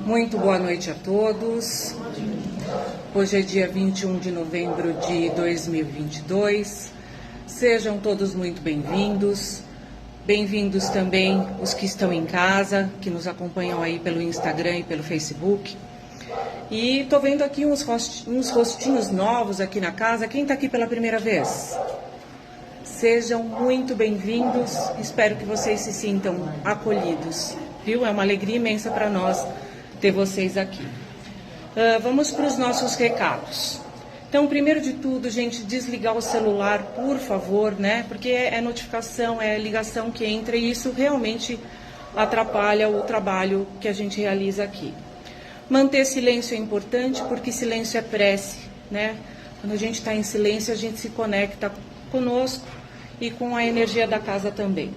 Muito boa noite a todos. Hoje é dia 21 de novembro de 2022. Sejam todos muito bem-vindos. Bem-vindos também os que estão em casa, que nos acompanham aí pelo Instagram e pelo Facebook. E estou vendo aqui uns rostinhos novos aqui na casa. Quem está aqui pela primeira vez? Sejam muito bem-vindos. Espero que vocês se sintam acolhidos, viu? É uma alegria imensa para nós ter vocês aqui. Vamos para os nossos recados. Então, primeiro de tudo, gente, desligar o celular, por favor, né? Porque é notificação, é ligação que entra e isso realmente atrapalha o trabalho que a gente realiza aqui. Manter silêncio é importante porque silêncio é prece, né? Quando a gente está em silêncio, a gente se conecta conosco e com a energia da casa também.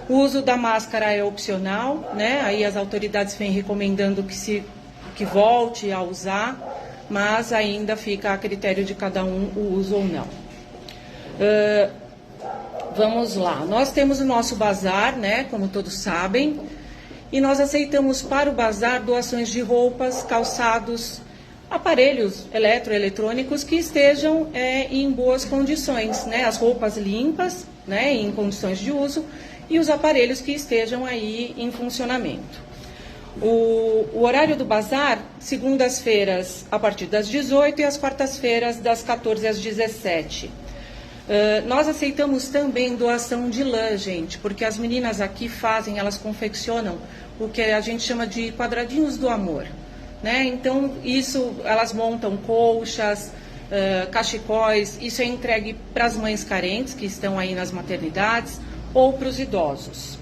O uso da máscara é opcional, né? Aí as autoridades vêm recomendando que volte a usar, mas ainda fica a critério de cada um o uso ou não. Vamos lá, nós temos o nosso bazar, né? Como todos sabem, e nós aceitamos para o bazar doações de roupas, calçados, aparelhos eletrônicos que estejam em boas condições, né? As roupas limpas, né? Em condições de uso, e os aparelhos que estejam aí em funcionamento. O horário do bazar, segundas-feiras a partir das 18 e as quartas-feiras das 14 às 17. Nós aceitamos também doação de lã, gente, porque as meninas aqui elas confeccionam o que a gente chama de quadradinhos do amor, né? Então, elas montam colchas, cachecóis, isso é entregue para as mães carentes que estão aí nas maternidades ou para os idosos.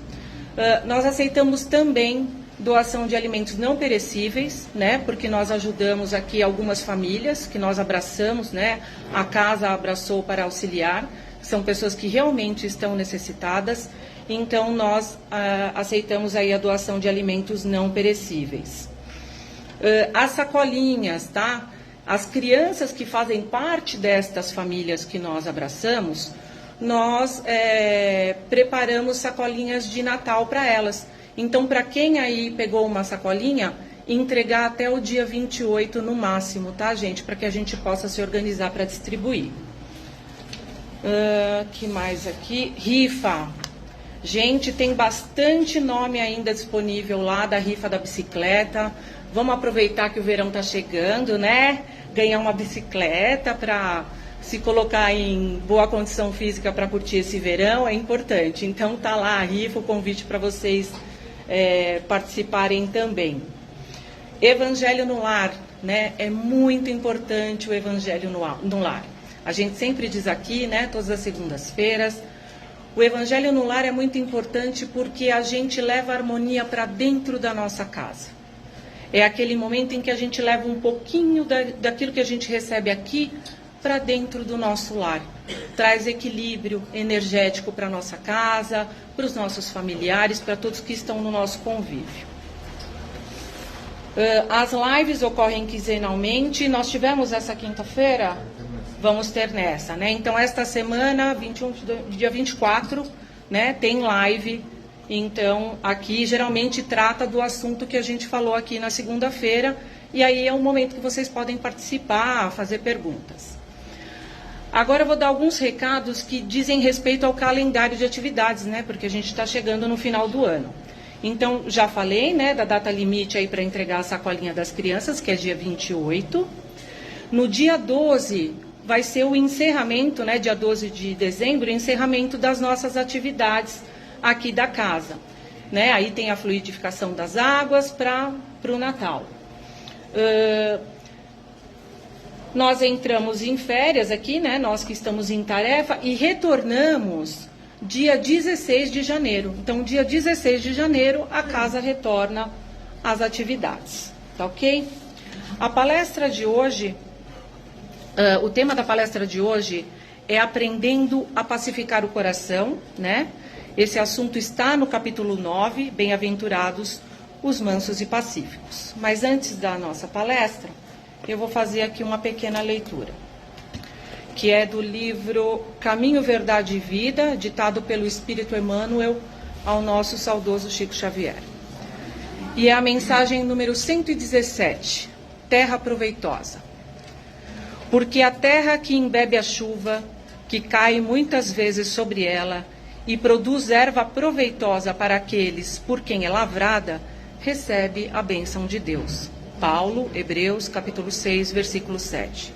Nós aceitamos também doação de alimentos não perecíveis, né? Porque nós ajudamos aqui algumas famílias que nós abraçamos, né? A casa abraçou para auxiliar, são pessoas que realmente estão necessitadas, então nós aceitamos aí a doação de alimentos não perecíveis. As sacolinhas, tá? As crianças que fazem parte destas famílias que nós abraçamos, nós preparamos sacolinhas de Natal para elas. Então, para quem aí pegou uma sacolinha, entregar até o dia 28 no máximo, tá, gente? Para que a gente possa se organizar para distribuir. Que mais aqui? Rifa. Gente, tem bastante nome ainda disponível lá da rifa da bicicleta. Vamos aproveitar que o verão está chegando, né? Ganhar uma bicicleta para se colocar em boa condição física para curtir esse verão é importante. Então tá lá a rifa, o convite para vocês participarem também. Evangelho no lar, né? É muito importante o Evangelho no lar. A gente sempre diz aqui, né? Todas as segundas-feiras, o Evangelho no lar é muito importante porque a gente leva a harmonia para dentro da nossa casa. É aquele momento em que a gente leva um pouquinho daquilo que a gente recebe aqui para dentro do nosso lar. Traz equilíbrio energético para a nossa casa, para os nossos familiares, para todos que estão no nosso convívio. As lives ocorrem quinzenalmente. Nós tivemos essa quinta-feira, vamos ter nessa, né? Então, esta semana, dia 24, né, tem live. Então, aqui geralmente trata do assunto que a gente falou aqui na segunda-feira. E aí é um momento que vocês podem participar, fazer perguntas. Agora eu vou dar alguns recados que dizem respeito ao calendário de atividades, né? Porque a gente está chegando no final do ano. Então, já falei, né, da data limite aí para entregar a sacolinha das crianças, que é dia 28. No dia 12 vai ser o encerramento, né, dia 12 de dezembro, o encerramento das nossas atividades aqui da casa, né? Aí tem a fluidificação das águas para o Natal. Nós entramos em férias aqui, né? Nós que estamos em tarefa e retornamos dia 16 de janeiro. Então, dia 16 de janeiro, a casa retorna às atividades, tá ok? A palestra de hoje, o tema da palestra de hoje é Aprendendo a Pacificar o Coração, né? Esse assunto está no capítulo 9, Bem-aventurados os mansos e pacíficos. Mas antes da nossa palestra, eu vou fazer aqui uma pequena leitura, que é do livro Caminho, Verdade e Vida, ditado pelo Espírito Emmanuel ao nosso saudoso Chico Xavier. E é a mensagem número 117, terra proveitosa. Porque a terra que embebe a chuva, que cai muitas vezes sobre ela, e produz erva proveitosa para aqueles por quem é lavrada, recebe a bênção de Deus. Paulo, Hebreus, capítulo 6, versículo 7.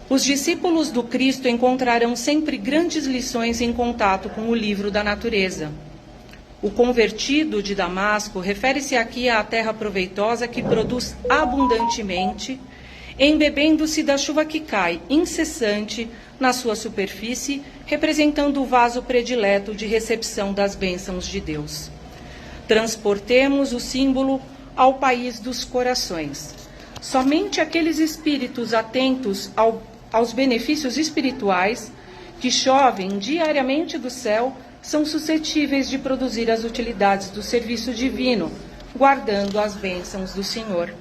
Os discípulos do Cristo encontrarão sempre grandes lições em contato com o livro da natureza. O convertido de Damasco refere-se aqui à terra proveitosa que produz abundantemente, embebendo-se da chuva que cai, incessante, na sua superfície, representando o vaso predileto de recepção das bênçãos de Deus. Transportemos o símbolo ao país dos corações. Somente aqueles espíritos atentos aos benefícios espirituais que chovem diariamente do céu são suscetíveis de produzir as utilidades do serviço divino, guardando as bênçãos do Senhor.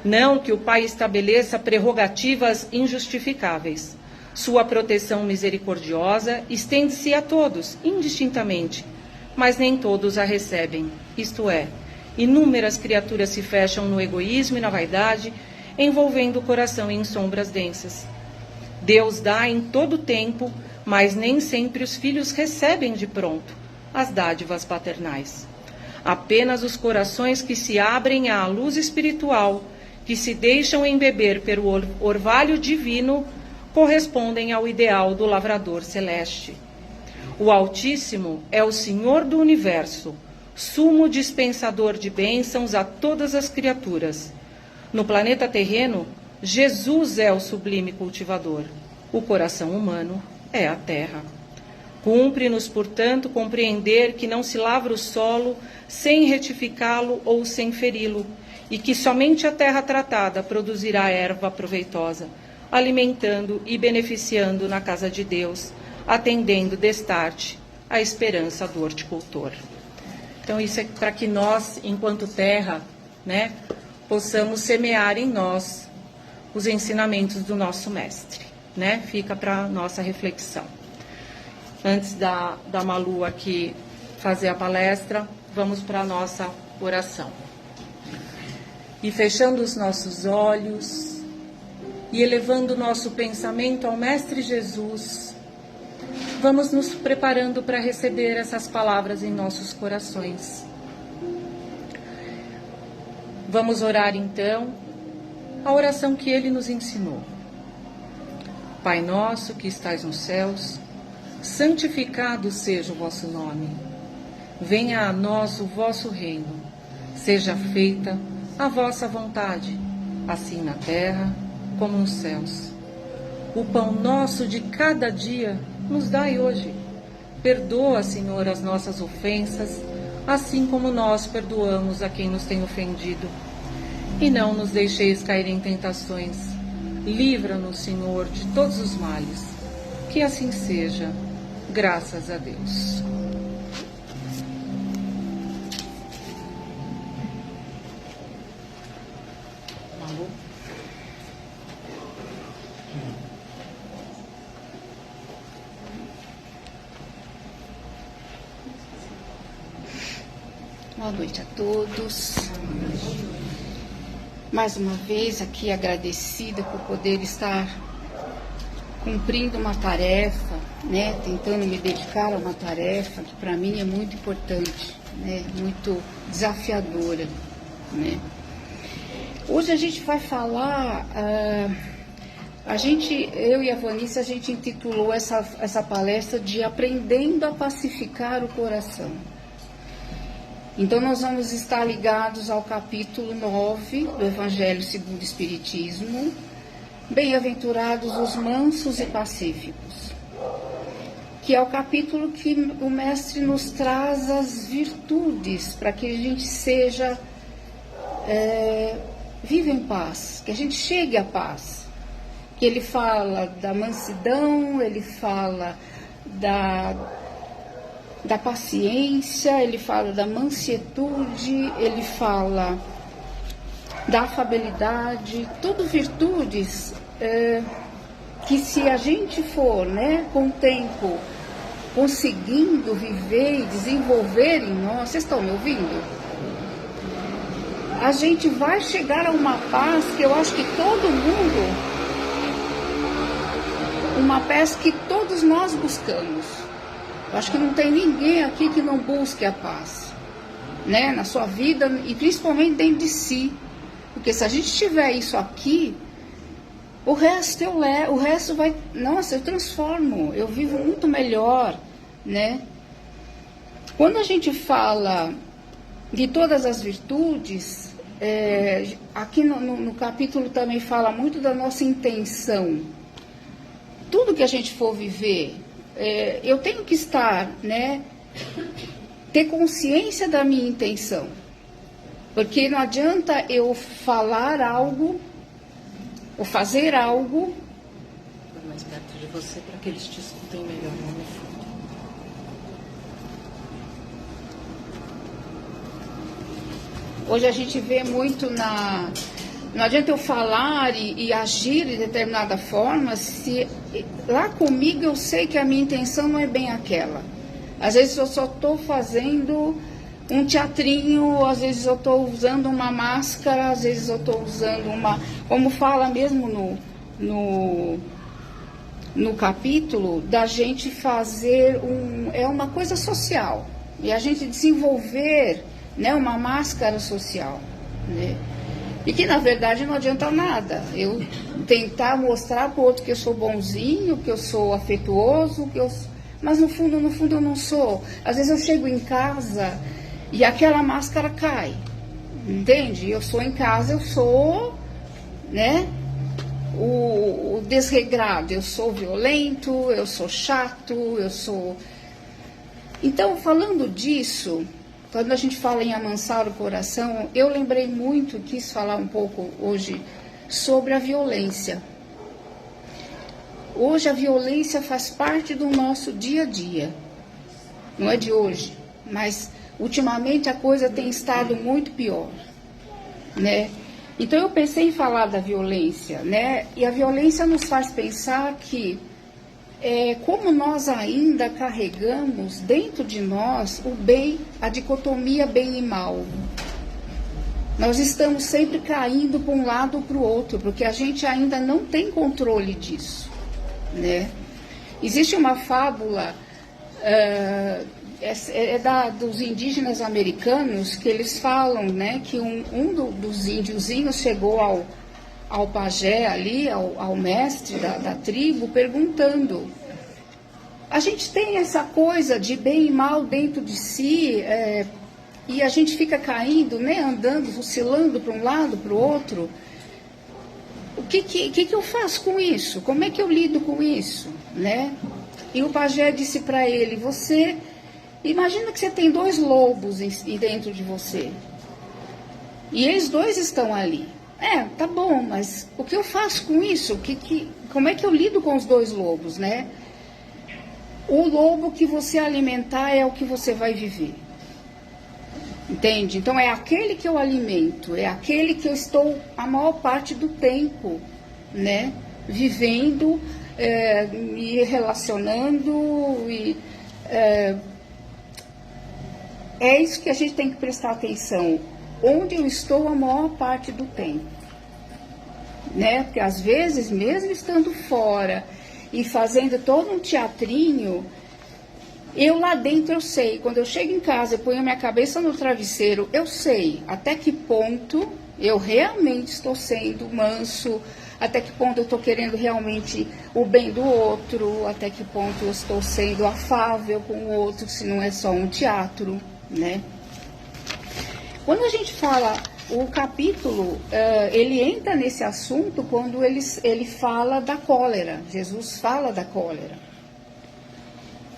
Não que o Pai estabeleça prerrogativas injustificáveis. Sua proteção misericordiosa estende-se a todos, indistintamente, mas nem todos a recebem. Isto é, inúmeras criaturas se fecham no egoísmo e na vaidade, envolvendo o coração em sombras densas. Deus dá em todo tempo, mas nem sempre os filhos recebem de pronto as dádivas paternais. Apenas os corações que se abrem à luz espiritual, que se deixam embeber pelo orvalho divino, correspondem ao ideal do lavrador celeste. O Altíssimo é o Senhor do Universo, sumo dispensador de bênçãos a todas as criaturas. No planeta terreno, Jesus é o sublime cultivador. O coração humano é a terra. Cumpre-nos, portanto, compreender que não se lavra o solo sem retificá-lo ou sem feri-lo, e que somente a terra tratada produzirá erva proveitosa, alimentando e beneficiando na casa de Deus, atendendo destarte a esperança do horticultor. Então, isso é para que nós, enquanto terra, possamos semear em nós os ensinamentos do nosso mestre, Fica para a nossa reflexão. Antes da Malu aqui fazer a palestra, vamos para a nossa oração. E fechando os nossos olhos e elevando o nosso pensamento ao Mestre Jesus, vamos nos preparando para receber essas palavras em nossos corações. Vamos orar então a oração que ele nos ensinou. Pai nosso que estais nos céus, santificado seja o vosso nome. Venha a nós o vosso reino. Seja feita a vossa vontade, assim na terra como nos céus. O pão nosso de cada dia nos dai hoje. Perdoa, Senhor, as nossas ofensas, assim como nós perdoamos a quem nos tem ofendido. E não nos deixeis cair em tentações. Livra-nos, Senhor, de todos os males. Que assim seja, graças a Deus. Boa noite a todos. Mais uma vez aqui agradecida por poder estar cumprindo uma tarefa, tentando me dedicar a uma tarefa que para mim é muito importante, muito desafiadora, Hoje a gente vai falar, eu e a Vanice, a gente intitulou essa palestra de Aprendendo a Pacificar o Coração. Então, nós vamos estar ligados ao capítulo 9 do Evangelho segundo o Espiritismo, Bem-aventurados os mansos e pacíficos, que é o capítulo que o Mestre nos traz as virtudes para que a gente seja, viva em paz, que a gente chegue à paz. Que ele fala da mansidão, ele fala da paciência, ele fala da mansietude, ele fala da afabilidade, tudo virtudes que se a gente for, com o tempo, conseguindo viver e desenvolver em nós, vocês estão me ouvindo? A gente vai chegar a uma paz que eu acho que todo mundo, uma paz que todos nós buscamos. Eu acho que não tem ninguém aqui que não busque a paz, né, na sua vida e principalmente dentro de si. Porque se a gente tiver isso aqui, o resto o resto vai, nossa, eu transformo, eu vivo muito melhor, né? Quando a gente fala de todas as virtudes, aqui no capítulo também fala muito da nossa intenção. Tudo que a gente for viver, eu tenho que estar, né, ter consciência da minha intenção. Porque não adianta eu falar algo, ou fazer algo. Mais perto de você para que eles te escutem melhor lá no fundo. Hoje a gente vê muito não adianta eu falar e agir de determinada forma, se lá comigo eu sei que a minha intenção não é bem aquela. Às vezes eu só estou fazendo um teatrinho, às vezes eu estou usando uma máscara, às vezes eu estou usando como fala mesmo no capítulo, da gente fazer uma coisa social, e a gente desenvolver, né, uma máscara social, né? E que na verdade não adianta nada eu tentar mostrar para o outro que eu sou bonzinho, que eu sou afetuoso, mas no fundo eu não sou. Às vezes eu chego em casa e aquela máscara cai, entende? Eu sou em casa, eu sou, né, o desregrado, eu sou violento, eu sou chato, eu sou... Então, falando disso, quando a gente fala em amansar o coração, eu lembrei muito, quis falar um pouco hoje sobre a violência. Hoje a violência faz parte do nosso dia a dia, não é de hoje, mas ultimamente a coisa tem estado muito pior, né? Então eu pensei em falar da violência, né? E a violência nos faz pensar que como nós ainda carregamos dentro de nós o bem, a dicotomia bem e mal. Nós estamos sempre caindo para um lado ou para o outro, porque a gente ainda não tem controle disso, né? Existe uma fábula dos indígenas americanos, que eles falam, né, que dos índiozinhos chegou ao pajé ali, ao mestre da tribo, perguntando: a gente tem essa coisa de bem e mal dentro de si, e a gente fica caindo, né, andando, oscilando para um lado, para o outro. O que eu faço com isso? Como é que eu lido com isso, né? E o pajé disse para ele: você imagina que você tem 2 lobos dentro de você, e eles 2 estão ali. Tá bom, mas o que eu faço com isso? Como é que eu lido com os 2 lobos, né? O lobo que você alimentar é o que você vai viver. Entende? Então é aquele que eu alimento, é aquele que eu estou a maior parte do tempo, né, vivendo, me relacionando, é isso que a gente tem que prestar atenção, onde eu estou a maior parte do tempo, né? Porque às vezes, mesmo estando fora e fazendo todo um teatrinho, eu lá dentro eu sei, quando eu chego em casa e ponho a minha cabeça no travesseiro, eu sei até que ponto eu realmente estou sendo manso, até que ponto eu estou querendo realmente o bem do outro, até que ponto eu estou sendo afável com o outro, se não é só um teatro, né? Quando a gente fala, o capítulo, ele entra nesse assunto quando ele fala da cólera, Jesus fala da cólera.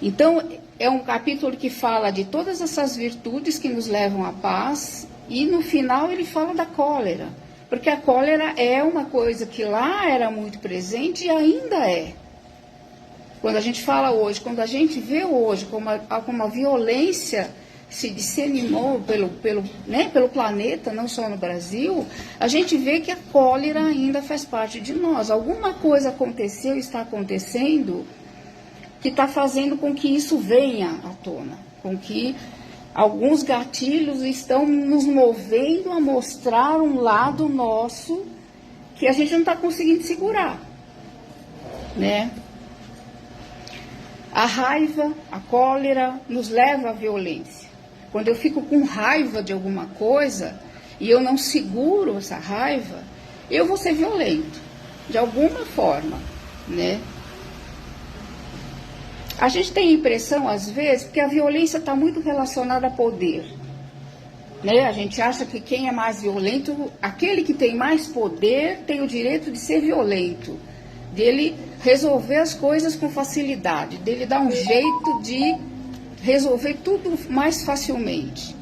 Então, é um capítulo que fala de todas essas virtudes que nos levam à paz, e no final ele fala da cólera, porque a cólera é uma coisa que lá era muito presente e ainda é. Quando a gente fala hoje, quando a gente vê hoje como a violência se disseminou pelo planeta, não só no Brasil, a gente vê que a cólera ainda faz parte de nós. Alguma coisa aconteceu, está acontecendo, que está fazendo com que isso venha à tona, com que alguns gatilhos estão nos movendo a mostrar um lado nosso que a gente não está conseguindo segurar, né? A raiva, a cólera nos leva à violência. Quando eu fico com raiva de alguma coisa e eu não seguro essa raiva, eu vou ser violento, de alguma forma, né? A gente tem a impressão, às vezes, que a violência está muito relacionada a poder, né? A gente acha que quem é mais violento, aquele que tem mais poder, tem o direito de ser violento, dele resolver as coisas com facilidade, dele dar um jeito de resolver tudo mais facilmente.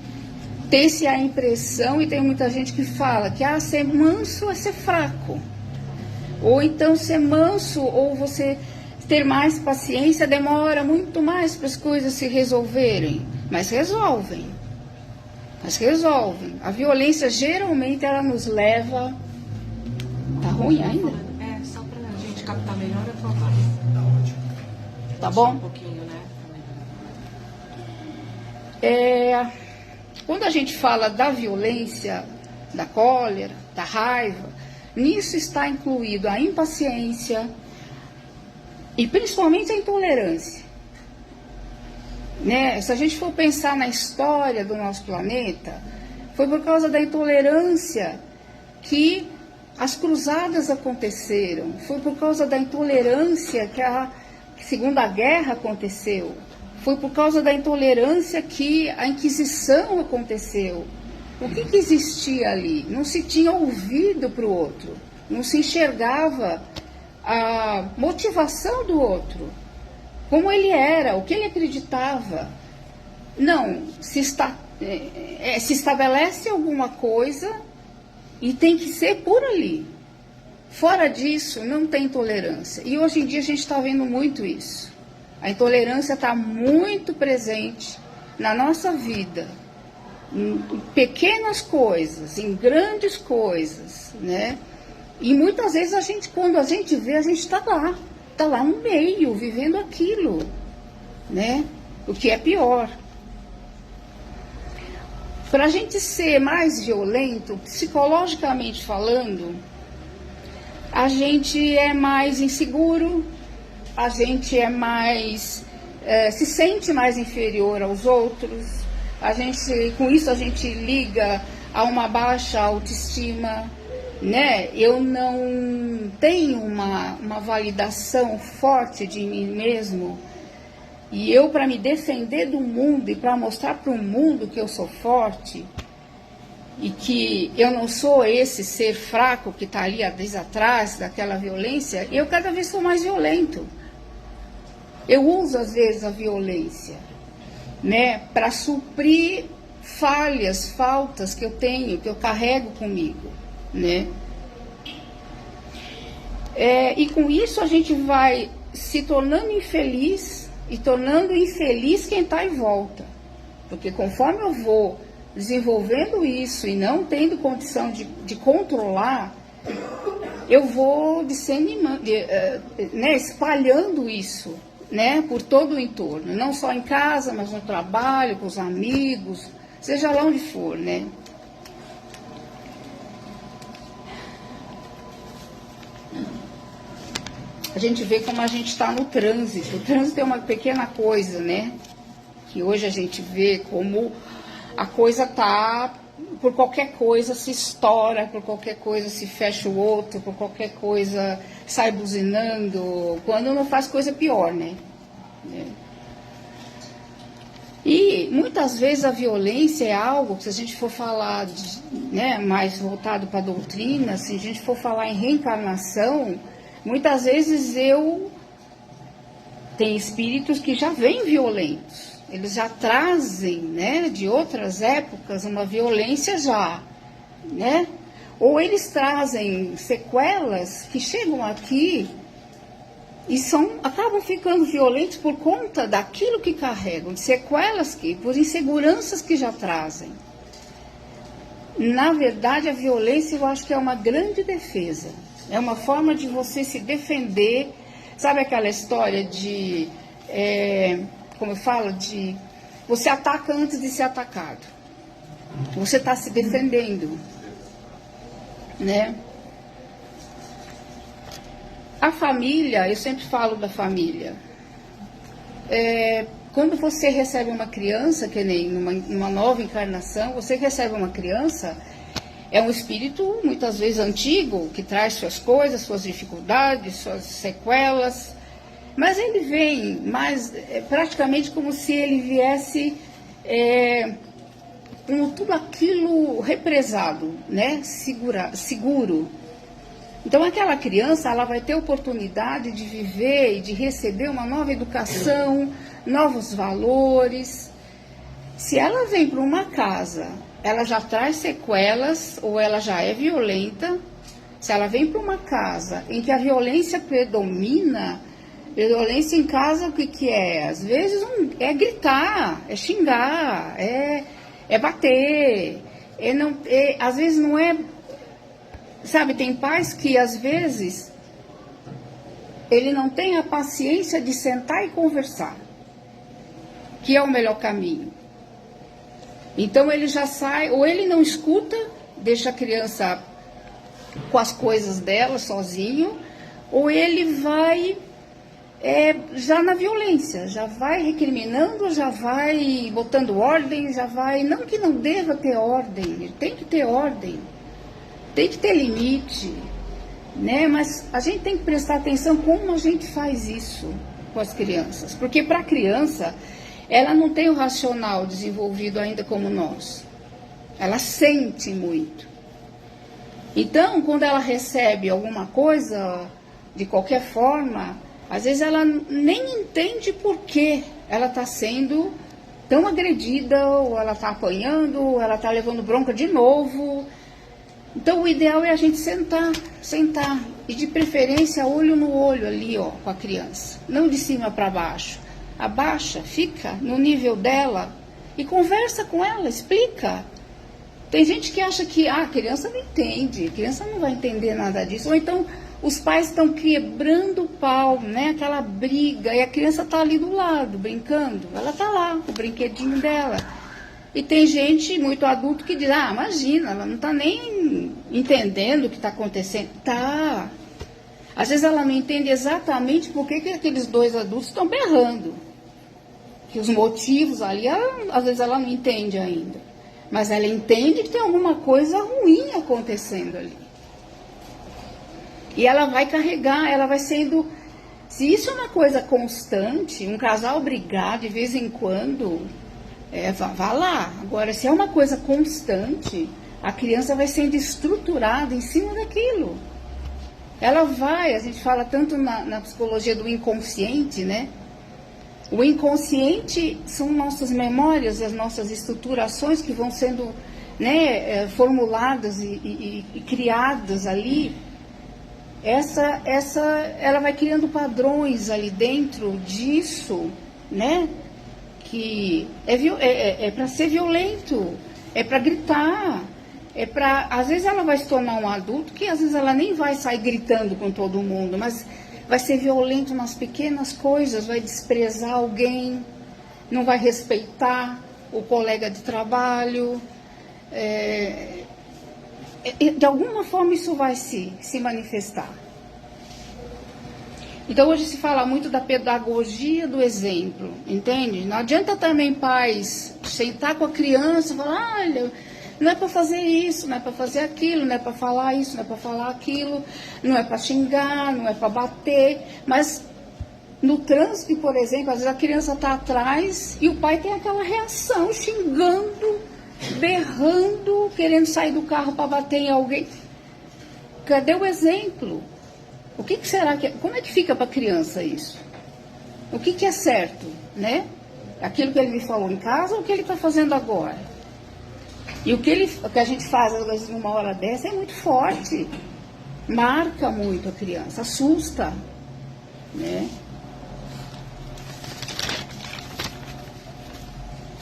Tem-se a impressão, e tem muita gente que fala, que ser manso é ser fraco. Ou então ser manso, ou você ter mais paciência, demora muito mais para as coisas se resolverem. Mas resolvem. A violência, geralmente, ela nos leva... Tá ruim ainda? Só para a gente captar melhor, eu falo. Tá bom? Um pouquinho, né? Quando a gente fala da violência, da cólera, da raiva, nisso está incluído a impaciência e principalmente a intolerância, né? Se a gente for pensar na história do nosso planeta, foi por causa da intolerância que as cruzadas aconteceram, foi por causa da intolerância que a Segunda Guerra aconteceu, foi por causa da intolerância que a Inquisição aconteceu. O que existia ali? Não se tinha ouvido para o outro, não se enxergava a motivação do outro, como ele era, o que ele acreditava. Não, se estabelece alguma coisa e tem que ser por ali. Fora disso, não tem tolerância. E hoje em dia a gente está vendo muito isso. A intolerância está muito presente na nossa vida, em pequenas coisas, em grandes coisas, né? E muitas vezes quando a gente vê, a gente está lá no meio, vivendo aquilo, né? O que é pior. Para a gente ser mais violento, psicologicamente falando, a gente é mais inseguro, a gente é mais, se sente mais inferior aos outros, com isso a gente liga a uma baixa autoestima, né? Eu não tenho uma validação forte de mim mesmo, e eu, para me defender do mundo e para mostrar para o mundo que eu sou forte e que eu não sou esse ser fraco que está ali desde atrás daquela violência, eu cada vez sou mais violento. Eu uso às vezes a violência, né, para suprir faltas que eu tenho, que eu carrego comigo, né? E com isso a gente vai se tornando infeliz e tornando infeliz quem está em volta. Porque conforme eu vou desenvolvendo isso e não tendo condição de controlar, eu vou disseminando, né, espalhando isso, né, por todo o entorno. Não só em casa, mas no trabalho, com os amigos, seja lá onde for, né? A gente vê como a gente está no trânsito. O trânsito é uma pequena coisa, né? Que hoje a gente vê como a coisa está, por qualquer coisa se estoura, por qualquer coisa se fecha o outro, por qualquer coisa sai buzinando, quando não faz coisa pior, né? E muitas vezes a violência é algo que, se a gente for falar, né, mais voltado para a doutrina, se a gente for falar em reencarnação, muitas vezes tem espíritos que já vêm violentos, eles já trazem, né, de outras épocas uma violência já, né? Ou eles trazem sequelas que chegam aqui e acabam ficando violentos por conta daquilo que carregam, de sequelas por inseguranças que já trazem. Na verdade, a violência eu acho que é uma grande defesa. É uma forma de você se defender. Sabe aquela história de como eu falo, você ataca antes de ser atacado. Você está se defendendo, né? A família, eu sempre falo da família. Quando você recebe uma criança, que nem numa nova encarnação, você recebe uma criança, é um espírito muitas vezes antigo, que traz suas coisas, suas dificuldades, suas sequelas, mas ele vem praticamente como se ele viesse com tudo aquilo represado, né? Seguro. Então aquela criança, ela vai ter oportunidade de viver e de receber uma nova educação, novos valores. Se ela vem para uma casa, ela já traz sequelas ou ela já é violenta. Se ela vem para uma casa em que a violência predomina, violência em casa o que é? Às vezes é gritar, é xingar, é bater, às vezes não é... Sabe, tem pais que às vezes ele não tem a paciência de sentar e conversar, que é o melhor caminho. Então ele já sai, ou ele não escuta, deixa a criança com as coisas dela sozinho, ou ele vai já na violência, já vai recriminando, já vai botando ordem, já vai... Não que não deva ter ordem, ele tem que ter ordem. Tem que ter limite, né? Mas a gente tem que prestar atenção como a gente faz isso com as crianças. Porque para a criança, ela não tem o racional desenvolvido ainda como nós. Ela sente muito. Então, quando ela recebe alguma coisa, de qualquer forma, às vezes ela nem entende por que ela está sendo tão agredida, ou ela está apanhando, ou ela está levando bronca de novo. Então, o ideal é a gente sentar, e de preferência olho no olho ali, ó, com a criança, não de cima para baixo. Abaixa, fica no nível dela e conversa com ela, explica. Tem gente que acha que a criança não entende, a criança não vai entender nada disso. Ou então, os pais estão quebrando o pau, né, aquela briga, e a criança está ali do lado, brincando. Ela está lá, com o brinquedinho dela. E tem gente muito adulto que diz, imagina, ela não está nem entendendo o que está acontecendo. Tá. Às vezes ela não entende exatamente por que aqueles dois adultos estão berrando. Que os motivos ali, às vezes ela não entende ainda. Mas ela entende que tem alguma coisa ruim acontecendo ali. E ela vai carregar, ela vai sendo... Se isso é uma coisa constante, um casal brigar de vez em quando... vá lá. Agora, se é uma coisa constante, a criança vai sendo estruturada em cima daquilo. Ela vai, a gente fala tanto na psicologia do inconsciente, né? O inconsciente são nossas memórias, as nossas estruturações que vão sendo, né, formuladas e criadas ali. Ela vai criando padrões ali dentro disso, né? Que é para ser violento, é para gritar, às vezes ela vai se tornar um adulto que às vezes ela nem vai sair gritando com todo mundo, mas vai ser violento nas pequenas coisas, vai desprezar alguém, não vai respeitar o colega de trabalho, de alguma forma isso vai se manifestar. Então, hoje se fala muito da pedagogia do exemplo, entende? Não adianta também pais sentar com a criança e falar, olha, não é para fazer isso, não é para fazer aquilo, não é para falar isso, não é para falar aquilo, não é para xingar, não é para bater. Mas no trânsito, por exemplo, às vezes a criança está atrás e o pai tem aquela reação, xingando, berrando, querendo sair do carro para bater em alguém. Cadê o exemplo? O que será que... Como é que fica para a criança isso? O que é certo, né? Aquilo que ele me falou em casa ou o que ele está fazendo agora? E o que a gente faz, às vezes, numa hora dessa é muito forte. Marca muito a criança, assusta, né?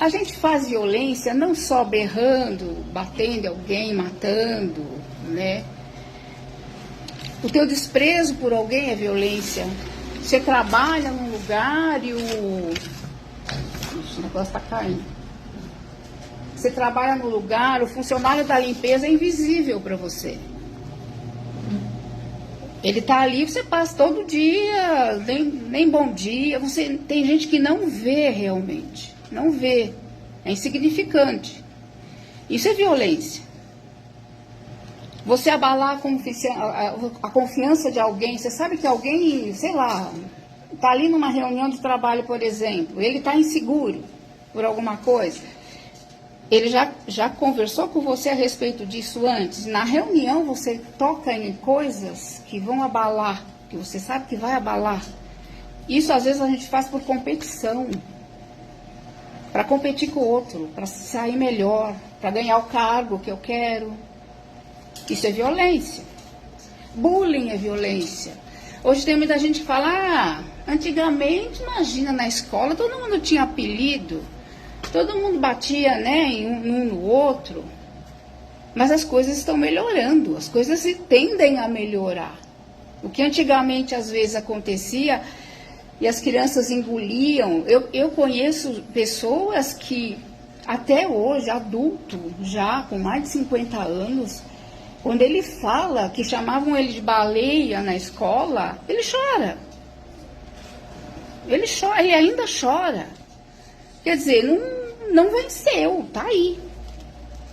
A gente faz violência não só berrando, batendo alguém, matando, né? O teu desprezo por alguém é violência. Você trabalha num lugar e o... Ixi, o negócio está caindo. Você trabalha no lugar, o funcionário da limpeza é invisível para você. Ele está ali, você passa todo dia, nem bom dia. Tem gente que não vê realmente, não vê. É insignificante. Isso é violência. Você abalar a confiança de alguém, você sabe que alguém, sei lá, está ali numa reunião de trabalho, por exemplo, ele está inseguro por alguma coisa. Ele já conversou com você a respeito disso antes. Na reunião você toca em coisas que vão abalar, que você sabe que vai abalar. Isso às vezes a gente faz por competição. Para competir com o outro, para sair melhor, para ganhar o cargo que eu quero. Isso é violência. Bullying é violência. Hoje tem muita gente que fala, antigamente, imagina, na escola, todo mundo tinha apelido. Todo mundo batia, né, um no outro, mas as coisas estão melhorando, as coisas tendem a melhorar. O que antigamente às vezes acontecia e as crianças engoliam, eu conheço pessoas que até hoje, adulto, já com mais de 50 anos, quando ele fala que chamavam ele de baleia na escola, ele chora. Ele chora e ainda chora. Quer dizer, não venceu, tá aí.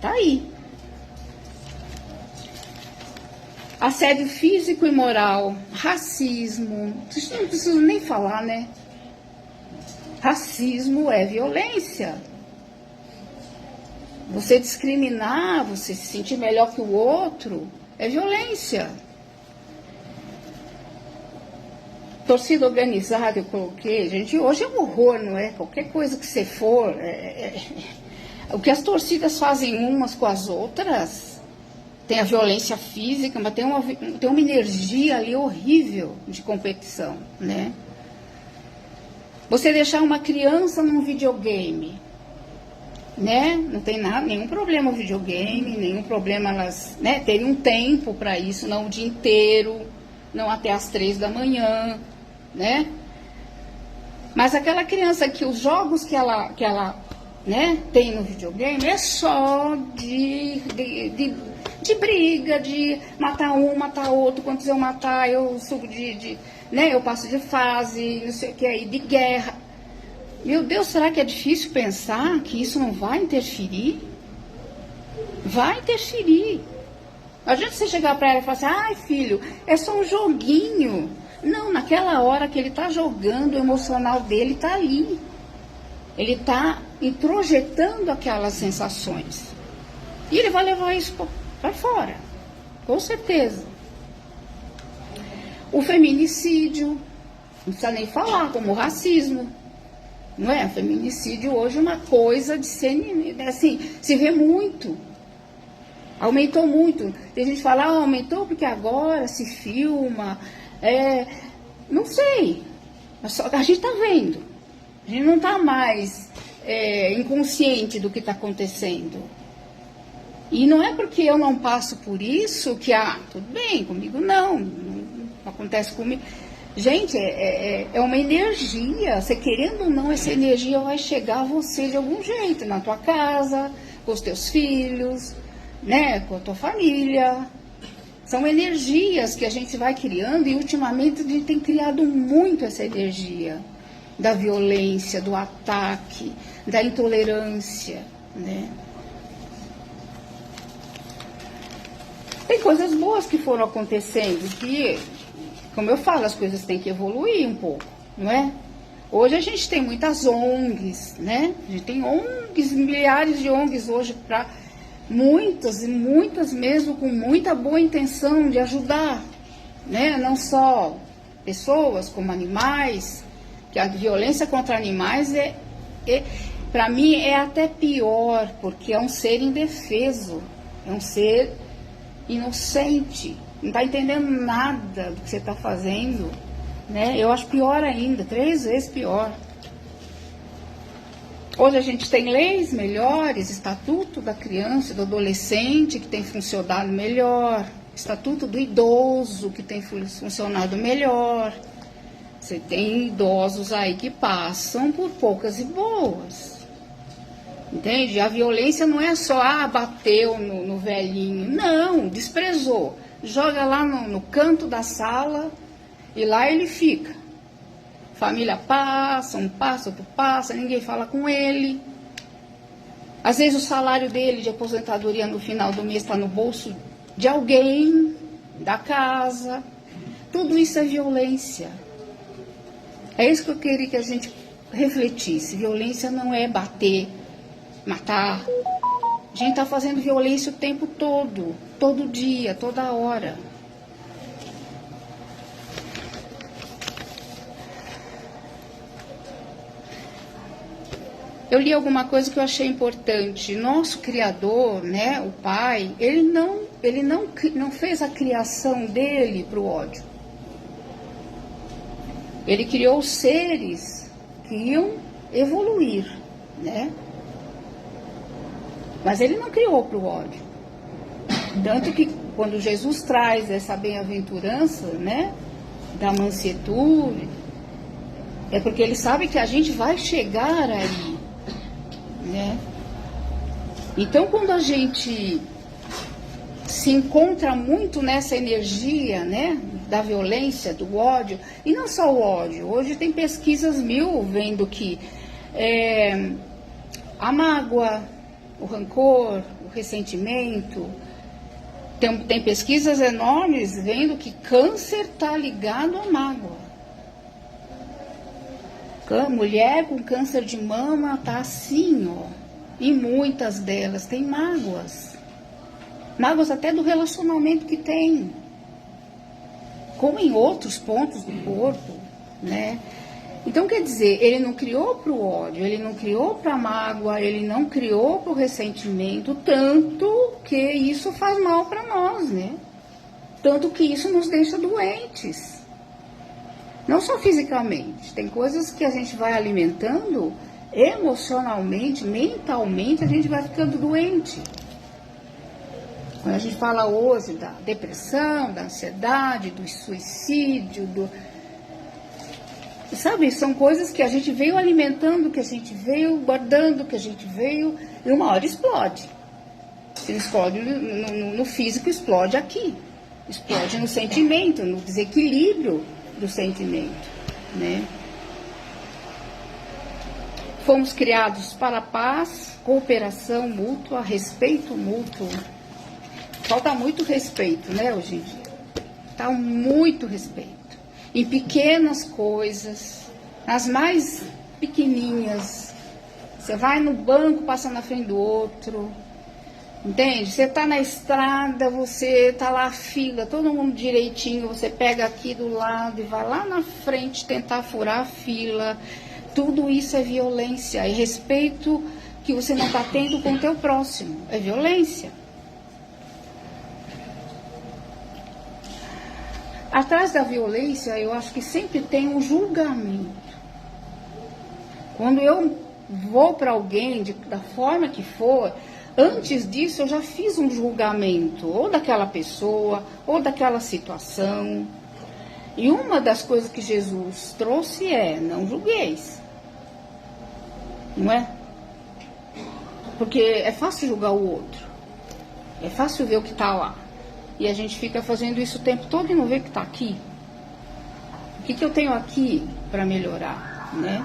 Tá aí. Assédio físico e moral, racismo, vocês não precisam nem falar, né? Racismo é violência. Você discriminar, você se sentir melhor que o outro, é violência. Torcida organizada, eu coloquei, gente, hoje é um horror, não é? Qualquer coisa que você for, o que as torcidas fazem umas com as outras, tem a violência física, mas tem uma energia ali horrível de competição, né? Você deixar uma criança num videogame, né? Não tem nenhum problema o videogame, nenhum problema elas, né, terem um tempo para isso, não o dia inteiro, não até as 3 da manhã, né? Mas aquela criança que os jogos que ela né, tem no videogame é só de briga, de matar um, matar outro, quando eu matar eu subo né, eu passo de fase, não sei o que aí, de guerra. Meu Deus, será que é difícil pensar que isso não vai interferir? Vai interferir. A gente se chegar para ela e falar assim, ai filho, é só um joguinho. Não, naquela hora que ele está jogando, o emocional dele está ali. Ele está introjetando aquelas sensações. E ele vai levar isso para fora, com certeza. O feminicídio, não precisa nem falar, como o racismo. Não é? O feminicídio hoje é uma coisa de ser, assim, se vê muito. Aumentou muito. Tem gente que fala, aumentou porque agora se filma. Não sei. A gente está vendo. A gente não está mais inconsciente do que está acontecendo. E não é porque eu não passo por isso que, tudo bem, comigo não acontece comigo. Gente, é uma energia. Você querendo ou não, essa energia vai chegar a você de algum jeito, na tua casa, com os teus filhos, né, com a tua família. São energias que a gente vai criando e ultimamente a gente tem criado muito essa energia da violência, do ataque, da intolerância, né? Tem coisas boas que foram acontecendo, que, como eu falo, as coisas têm que evoluir um pouco, não é? Hoje a gente tem muitas ONGs, né? A gente tem ONGs, milhares de ONGs hoje para muitas e muitas mesmo com muita boa intenção de ajudar, né? Não só pessoas como animais, que a violência contra animais para mim é até pior, porque é um ser indefeso, é um ser inocente, não está entendendo nada do que você está fazendo, né? Eu acho pior ainda, 3 vezes pior. Hoje a gente tem leis melhores, Estatuto da Criança e do Adolescente, que tem funcionado melhor, Estatuto do Idoso, que tem funcionado melhor. Você tem idosos aí que passam por poucas e boas. Entende? A violência não é só, bateu no velhinho. Não, desprezou. Joga lá no canto da sala e lá ele fica. Família passa, um passa, outro passa, ninguém fala com ele. Às vezes o salário dele de aposentadoria no final do mês está no bolso de alguém, da casa. Tudo isso é violência. É isso que eu queria que a gente refletisse. Violência não é bater, matar. A gente está fazendo violência o tempo todo dia, toda hora. Eu li alguma coisa que eu achei importante. Nosso Criador, né, o Pai, ele não fez a criação dele para o ódio. Ele criou seres que iam evoluir, né? Mas ele não criou para o ódio. Tanto que quando Jesus traz essa bem-aventurança, né, da mansietude, é porque ele sabe que a gente vai chegar aí, né? Então, quando a gente se encontra muito nessa energia, né, da violência, do ódio, e não só o ódio, hoje tem pesquisas mil vendo que a mágoa, o rancor, o ressentimento, tem pesquisas enormes vendo que câncer está ligado à mágoa. Mulher com câncer de mama está assim, ó, e muitas delas têm mágoas. Mágoas até do relacionamento que tem, como em outros pontos do corpo, né? Então, quer dizer, ele não criou para o ódio, ele não criou para a mágoa, ele não criou para o ressentimento, tanto que isso faz mal para nós, né? Tanto que isso nos deixa doentes. Não só fisicamente, tem coisas que a gente vai alimentando emocionalmente, mentalmente, a gente vai ficando doente. Quando a gente fala hoje da depressão, da ansiedade, do suicídio, sabe, são coisas que a gente veio alimentando, que a gente veio guardando, que a gente veio, e uma hora explode. Se explode no físico, explode aqui. Explode no sentimento, no desequilíbrio do sentimento, né? Fomos criados para a paz, cooperação mútua, respeito mútuo. Falta muito respeito, né, hoje em dia. Tá muito respeito. Em pequenas coisas, nas mais pequenininhas. Você vai no banco, passa na frente do outro. Entende? Você está na estrada, você está lá a fila, todo mundo direitinho, você pega aqui do lado e vai lá na frente tentar furar a fila. Tudo isso é violência. E respeito que você não está tendo com o teu próximo. É violência. Atrás da violência, eu acho que sempre tem um julgamento. Quando eu vou para alguém, da forma que for, antes disso eu já fiz um julgamento, ou daquela pessoa, ou daquela situação. E uma das coisas que Jesus trouxe é, não julgueis. Não é? Porque é fácil julgar o outro. É fácil ver o que está lá. E a gente fica fazendo isso o tempo todo e não vê o que está aqui. O que eu tenho aqui para melhorar, né?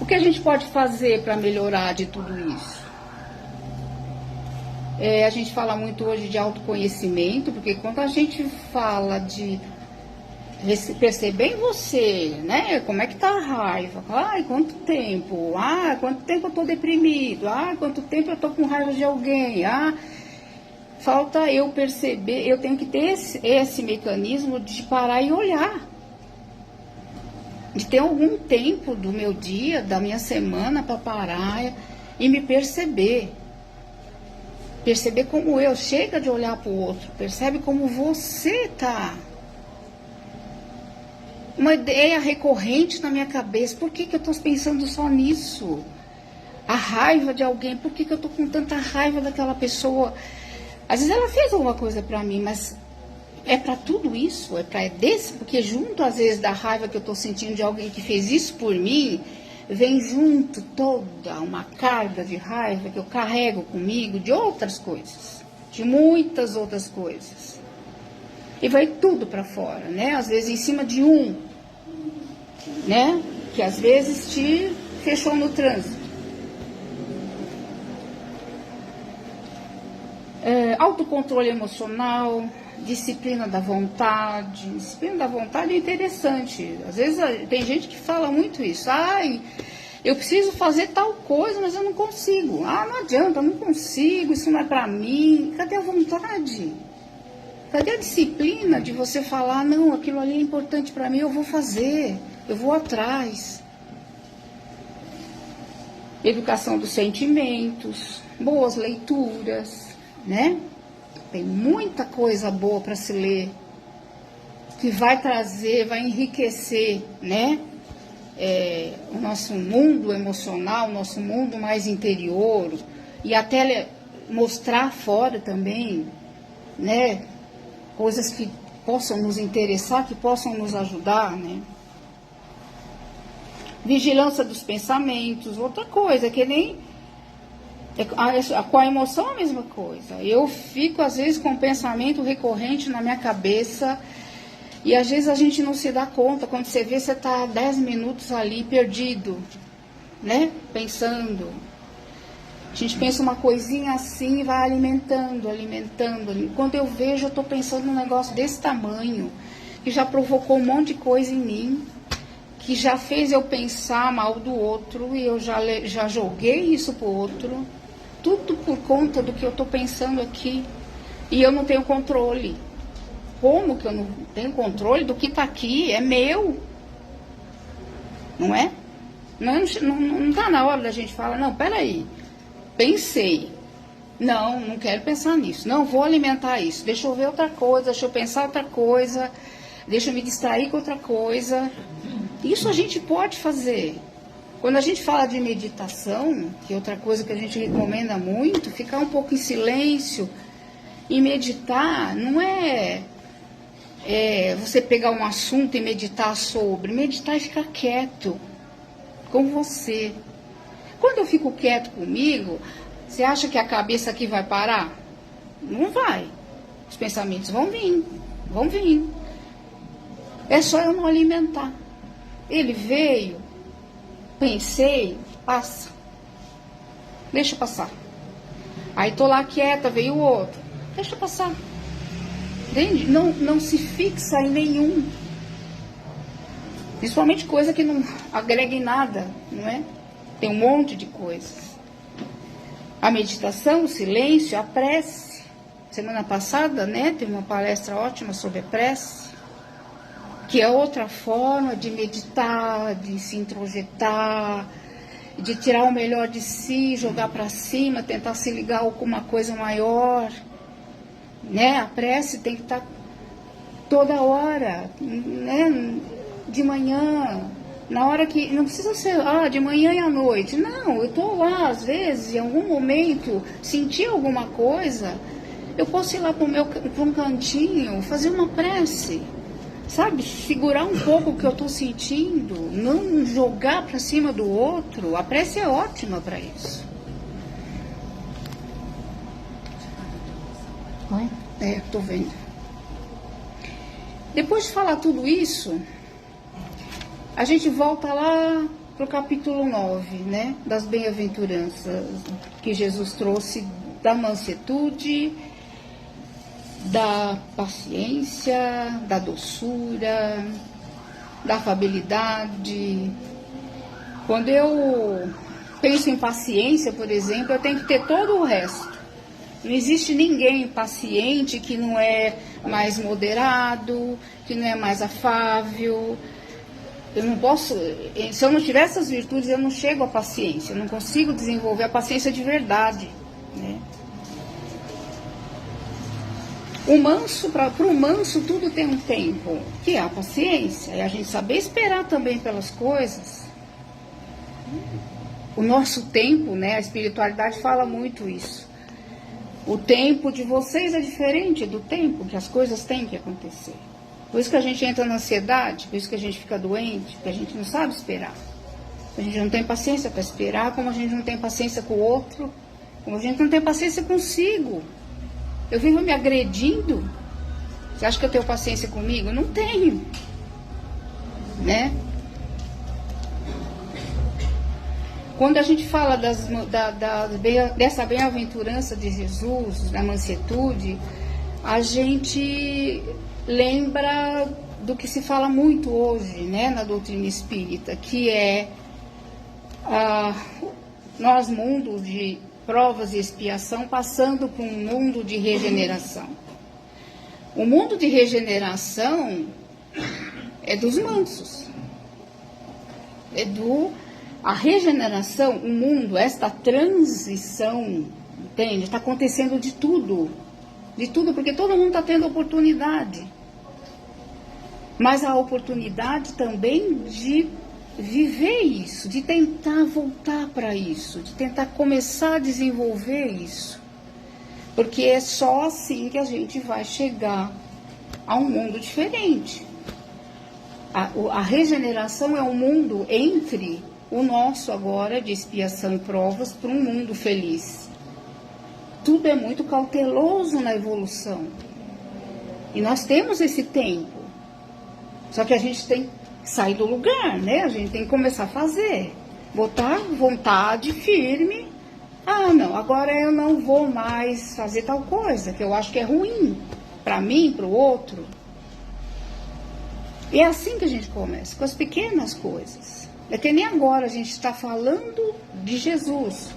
O que a gente pode fazer para melhorar de tudo isso? A gente fala muito hoje de autoconhecimento, porque quando a gente fala de perceber em você, né? Como é que tá a raiva? Ai, quanto tempo? Ah, quanto tempo eu tô deprimido? Ah, quanto tempo eu tô com raiva de alguém? Ah, falta eu perceber, eu tenho que ter esse mecanismo de parar e olhar. De ter algum tempo do meu dia, da minha semana para parar e me perceber. Perceber como eu, chega de olhar para o outro, percebe como você tá. Uma ideia recorrente na minha cabeça, por que eu estou pensando só nisso? A raiva de alguém, por que eu estou com tanta raiva daquela pessoa? Às vezes ela fez alguma coisa para mim, mas é para tudo isso, porque junto às vezes da raiva que eu estou sentindo de alguém que fez isso por mim, vem junto toda uma carga de raiva que eu carrego comigo de outras coisas, de muitas outras coisas. E vai tudo para fora, né? Às vezes em cima de um, né? Que às vezes te fechou no trânsito. Autocontrole emocional, disciplina da vontade. Disciplina da vontade é interessante. Às vezes tem gente que fala muito isso. Eu preciso fazer tal coisa, mas eu não consigo. Não adianta, eu não consigo, isso não é para mim. Cadê a vontade? Cadê a disciplina de você falar, não, aquilo ali é importante para mim, eu vou fazer, eu vou atrás. Educação dos sentimentos, boas leituras, né? Tem muita coisa boa para se ler, que vai trazer, vai enriquecer, né? O nosso mundo emocional, o nosso mundo mais interior, e até mostrar fora também, né? Coisas que possam nos interessar, que possam nos ajudar, né? Vigilância dos pensamentos, outra coisa, que nem... Com a emoção é a mesma coisa. Eu fico, às vezes, com um pensamento recorrente na minha cabeça, e às vezes a gente não se dá conta, quando você vê, você está 10 minutos ali perdido, né? Pensando. A gente pensa uma coisinha assim e vai alimentando. Quando eu vejo, eu estou pensando num negócio desse tamanho, que já provocou um monte de coisa em mim, que já fez eu pensar mal do outro, e eu já joguei isso pro outro, tudo por conta do que eu estou pensando aqui, e eu não tenho controle. Como que eu não tenho controle do que está aqui? É meu. Não é? Não está na hora da gente falar, não, peraí, pensei. Não quero pensar nisso. Não, vou alimentar isso. Deixa eu ver outra coisa, deixa eu pensar outra coisa, deixa eu me distrair com outra coisa. Isso a gente pode fazer. Quando a gente fala de meditação, que é outra coisa que a gente recomenda muito, ficar um pouco em silêncio e meditar não é você pegar um assunto e meditar sobre. Meditar é ficar quieto com você. Quando eu fico quieto comigo, você acha que a cabeça aqui vai parar? Não vai. Os pensamentos vão vir. É só eu não alimentar. Ele veio, pensei, passa. Deixa passar. Aí tô lá quieta, veio o outro. Deixa passar. Entende? Não se fixa em nenhum. Principalmente coisa que não agrega em nada, não é? Tem um monte de coisas. A meditação, o silêncio, a prece. Semana passada, né, teve uma palestra ótima sobre a prece, que é outra forma de meditar, de se introjetar, de tirar o melhor de si, jogar para cima, tentar se ligar com uma coisa maior, né? A prece tem que estar toda hora, né? De manhã, na hora que... Não precisa ser de manhã e à noite. Não, eu estou lá, às vezes, em algum momento, sentir alguma coisa, eu posso ir lá para um cantinho, fazer uma prece. Sabe, segurar um pouco o que eu estou sentindo, não jogar para cima do outro. A prece é ótima para isso. Estou vendo. Depois de falar tudo isso, a gente volta lá para o capítulo 9, né, das bem-aventuranças, que Jesus trouxe da mansuetude, da paciência, da doçura, da afabilidade. Quando eu penso em paciência, por exemplo, eu tenho que ter todo o resto. Não existe ninguém paciente que não é mais moderado, que não é mais afável. Eu não posso, se eu não tiver essas virtudes, eu não chego à paciência, eu não consigo desenvolver a paciência de verdade, né? O manso, para o manso tudo tem um tempo, que é a paciência, é a gente saber esperar também pelas coisas. O nosso tempo, né, a espiritualidade fala muito isso. O tempo de vocês é diferente do tempo que as coisas têm que acontecer. Por isso que a gente entra na ansiedade, por isso que a gente fica doente, porque a gente não sabe esperar. A gente não tem paciência para esperar, como a gente não tem paciência com o outro, como a gente não tem paciência consigo. Eu vivo me agredindo. Você acha que eu tenho paciência comigo? Eu não tenho. Né? Quando a gente fala dessa bem-aventurança de Jesus, da mansuetude, a gente lembra do que se fala muito hoje, né, na doutrina espírita, que é nós, mundo de provas e expiação, passando por um mundo de regeneração. O mundo de regeneração é dos mansos. A regeneração, o mundo, esta transição, entende? Está acontecendo de tudo, porque todo mundo está tendo oportunidade. Mas a oportunidade também de viver isso, de tentar voltar para isso, de tentar começar a desenvolver isso. Porque é só assim que a gente vai chegar a um mundo diferente. A regeneração é um mundo entre o nosso agora de expiação e provas para um mundo feliz. Tudo é muito cauteloso na evolução. E nós temos esse tempo. Só que a gente tem que sair do lugar, né? A gente tem que começar a fazer. Botar vontade firme. Ah, não, agora eu não vou mais fazer tal coisa, que eu acho que é ruim para mim, para o outro. E é assim que a gente começa, com as pequenas coisas. É que nem agora a gente está falando de Jesus.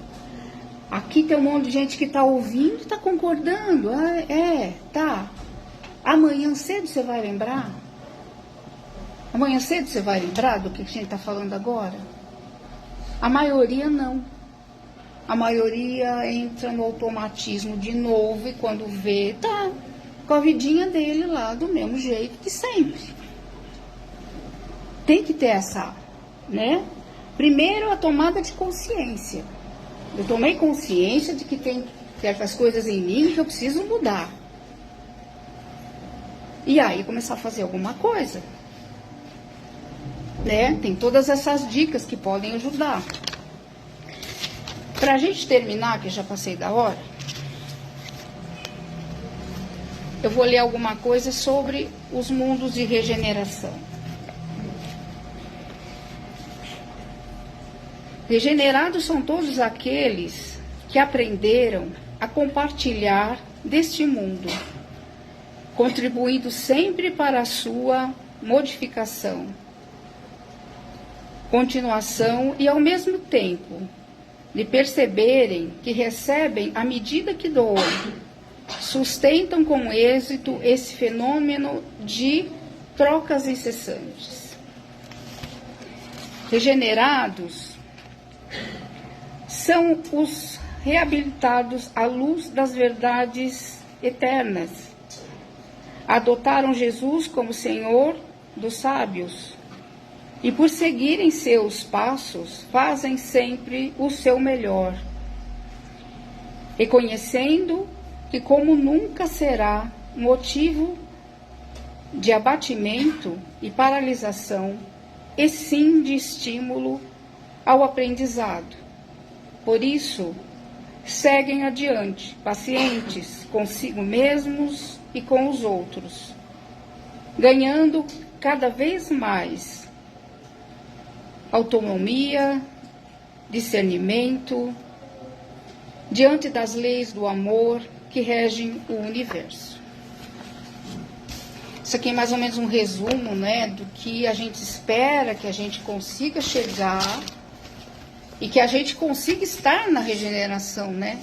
Aqui tem um monte de gente que está ouvindo e está concordando. Tá. Amanhã cedo você vai lembrar? Amanhã cedo você vai lembrar do que a gente está falando agora? A maioria não. A maioria entra no automatismo de novo e quando vê, tá com a vidinha dele lá do mesmo jeito que sempre. Tem que ter essa, né? Primeiro, a tomada de consciência. Eu tomei consciência de que tem certas coisas em mim que eu preciso mudar. E aí começar a fazer alguma coisa. Né? Tem todas essas dicas que podem ajudar. Para a gente terminar, que eu já passei da hora, eu vou ler alguma coisa sobre os mundos de regeneração. Regenerados são todos aqueles que aprenderam a compartilhar deste mundo, contribuindo sempre para a sua modificação, continuação e, ao mesmo tempo, de perceberem que recebem à medida que doam, sustentam com êxito esse fenômeno de trocas incessantes. Regenerados são os reabilitados à luz das verdades eternas. Adotaram Jesus como Senhor dos sábios e, por seguirem seus passos, fazem sempre o seu melhor, reconhecendo que, como nunca será motivo de abatimento e paralisação, e sim de estímulo ao aprendizado. Por isso, seguem adiante, pacientes consigo mesmos e com os outros, ganhando cada vez mais autonomia, discernimento, diante das leis do amor que regem o universo. Isso aqui é mais ou menos um resumo, né, do que a gente espera que a gente consiga chegar e que a gente consiga estar na regeneração, né?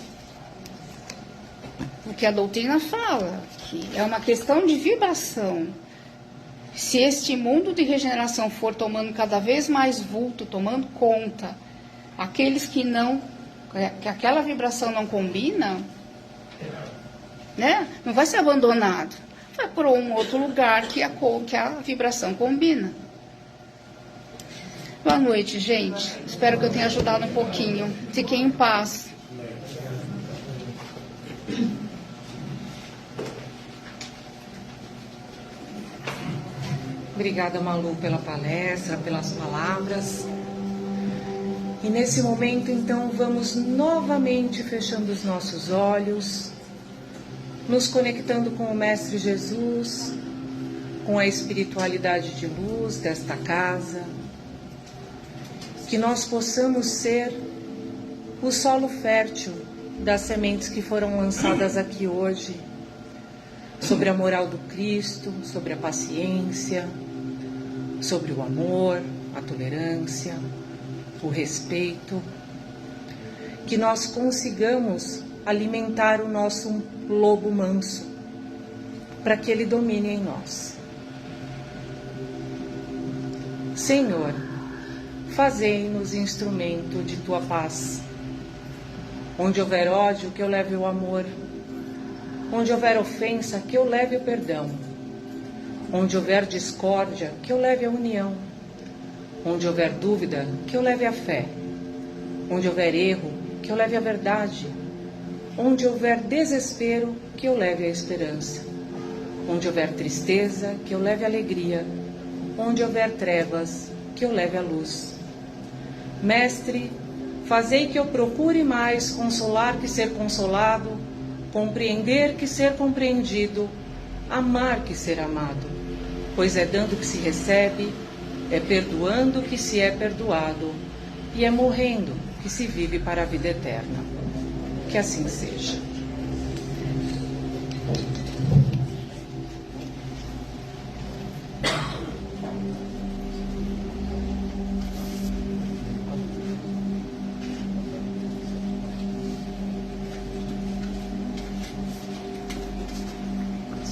Porque a doutrina fala que é uma questão de vibração. Se este mundo de regeneração for tomando cada vez mais vulto, tomando conta, aqueles que aquela vibração não combina, né, não vai ser abandonado. Vai para um outro lugar que a vibração combina. Boa noite, gente. Espero que eu tenha ajudado um pouquinho. Fiquem em paz. Obrigada, Malu, pela palestra, pelas palavras. E nesse momento, então, vamos novamente fechando os nossos olhos, nos conectando com o Mestre Jesus, com a espiritualidade de luz desta casa, que nós possamos ser o solo fértil das sementes que foram lançadas aqui hoje, sobre a moral do Cristo, sobre a paciência, sobre o amor, a tolerância, o respeito, que nós consigamos alimentar o nosso lobo manso, para que ele domine em nós. Senhor, fazei-nos instrumento de tua paz. Onde houver ódio, que eu leve o amor. Onde houver ofensa, que eu leve o perdão. Onde houver discórdia, que eu leve a união. Onde houver dúvida, que eu leve a fé. Onde houver erro, que eu leve a verdade. Onde houver desespero, que eu leve a esperança. Onde houver tristeza, que eu leve a alegria. Onde houver trevas, que eu leve a luz. Mestre, fazei que eu procure mais consolar que ser consolado, compreender que ser compreendido, amar que ser amado, pois é dando que se recebe, é perdoando que se é perdoado, e é morrendo que se vive para a vida eterna. Que assim seja.